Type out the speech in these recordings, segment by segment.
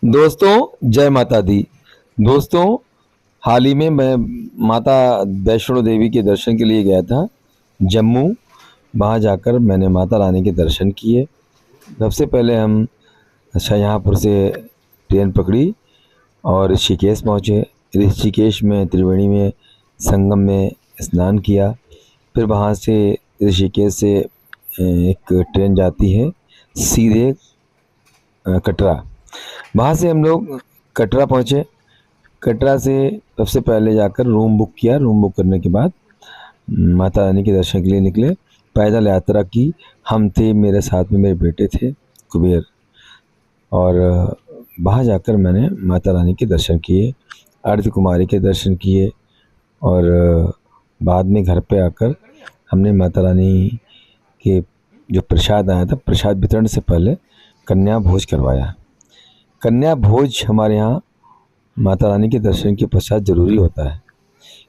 दोस्तों जय माता दी। दोस्तों, हाल ही में मैं माता वैष्णो देवी के दर्शन के लिए गया था जम्मू। वहाँ जाकर मैंने माता रानी के दर्शन किए। सबसे पहले हम शाहजहाँपुर से ट्रेन पकड़ी और ऋषिकेश पहुँचे। ऋषिकेश में त्रिवेणी में संगम में स्नान किया। फिर वहाँ से ऋषिकेश से एक ट्रेन जाती है सीधे कटरा। वहाँ से हम लोग कटरा पहुँचे। कटरा से सबसे पहले जाकर रूम बुक किया। रूम बुक करने के बाद माता रानी के दर्शन के लिए निकले। पैदल यात्रा की। हम थे, मेरे साथ में मेरे बेटे थे कुबेर। और वहाँ जाकर मैंने माता रानी के दर्शन किए, अर्ध कुमारी के दर्शन किए। और बाद में घर पे आकर हमने माता रानी के जो प्रसाद आया था, प्रसाद वितरण से पहले कन्या भोज करवाया। कन्या भोज हमारे यहाँ माता रानी के दर्शन के पश्चात ज़रूरी होता है।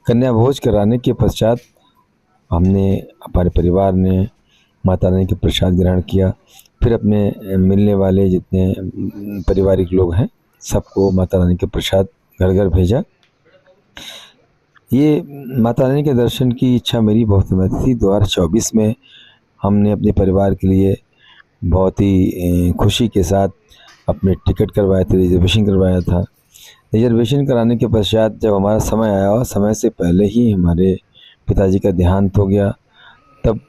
कन्या भोज कराने के पश्चात हमने, हमारे परिवार ने माता रानी के प्रसाद ग्रहण किया। फिर अपने मिलने वाले जितने पारिवारिक लोग हैं सबको माता रानी के प्रसाद घर घर भेजा। ये माता रानी के दर्शन की इच्छा मेरी बहुत समय थी। 2024 में हमने अपने परिवार के लिए बहुत ही खुशी के साथ अपने टिकट करवाए थे, रिजर्वेशन करवाया था। रिजर्वेशन कराने के पश्चात जब हमारा समय आया और समय से पहले ही हमारे पिताजी का देहांत हो गया, तब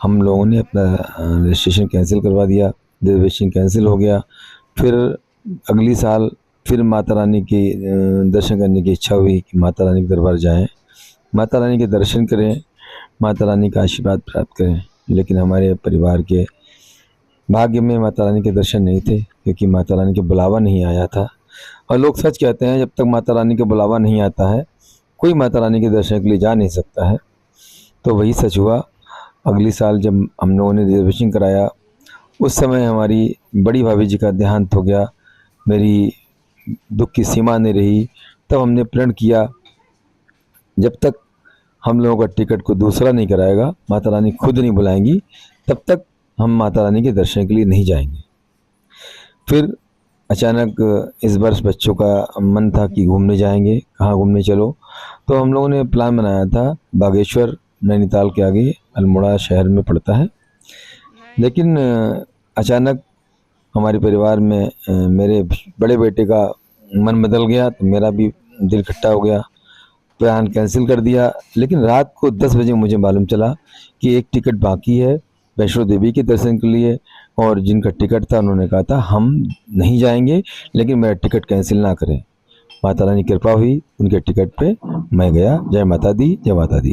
हम लोगों ने अपना रजिस्ट्रेशन कैंसिल करवा दिया। रिजर्वेशन कैंसिल हो गया। फिर अगली साल फिर माता रानी के दर्शन करने की इच्छा हुई कि माता रानी के दरबार जाएं, माता रानी के दर्शन करें, माता रानी का आशीर्वाद प्राप्त करें। लेकिन हमारे परिवार के भाग्य में माता रानी के दर्शन नहीं थे, क्योंकि माता रानी का बुलावा नहीं आया था। और लोग सच कहते हैं, जब तक माता रानी का बुलावा नहीं आता है कोई माता रानी के दर्शन के लिए जा नहीं सकता है। तो वही सच हुआ। अगली साल जब हम लोगों ने रिजर्वेशन कराया, उस समय हमारी बड़ी भाभी जी का देहांत हो गया। मेरी दुख की सीमा नहीं रही। तब हमने प्रण किया, जब तक हम लोगों का टिकट को दूसरा नहीं कराएगा, माता रानी खुद नहीं बुलाएंगी, तब तक हम माता रानी के दर्शन के लिए नहीं जाएंगे। फिर अचानक इस वर्ष बच्चों का मन था कि घूमने जाएंगे, कहाँ घूमने चलो। तो हम लोगों ने प्लान बनाया था बागेश्वर, नैनीताल के आगे अल्मोड़ा शहर में पड़ता है। लेकिन अचानक हमारे परिवार में मेरे बड़े बेटे का मन बदल गया, तो मेरा भी दिल खट्टा हो गया। प्लान कैंसिल कर दिया। लेकिन रात को 10 बजे मुझे मालूम चला कि एक टिकट बाकी है वैष्णो देवी के दर्शन के लिए। और जिनका टिकट था उन्होंने कहा था हम नहीं जाएंगे, लेकिन मेरा टिकट कैंसिल ना करें। माता रानी की कृपा हुई, उनके टिकट पे मैं गया। जय माता दी, जय माता दी।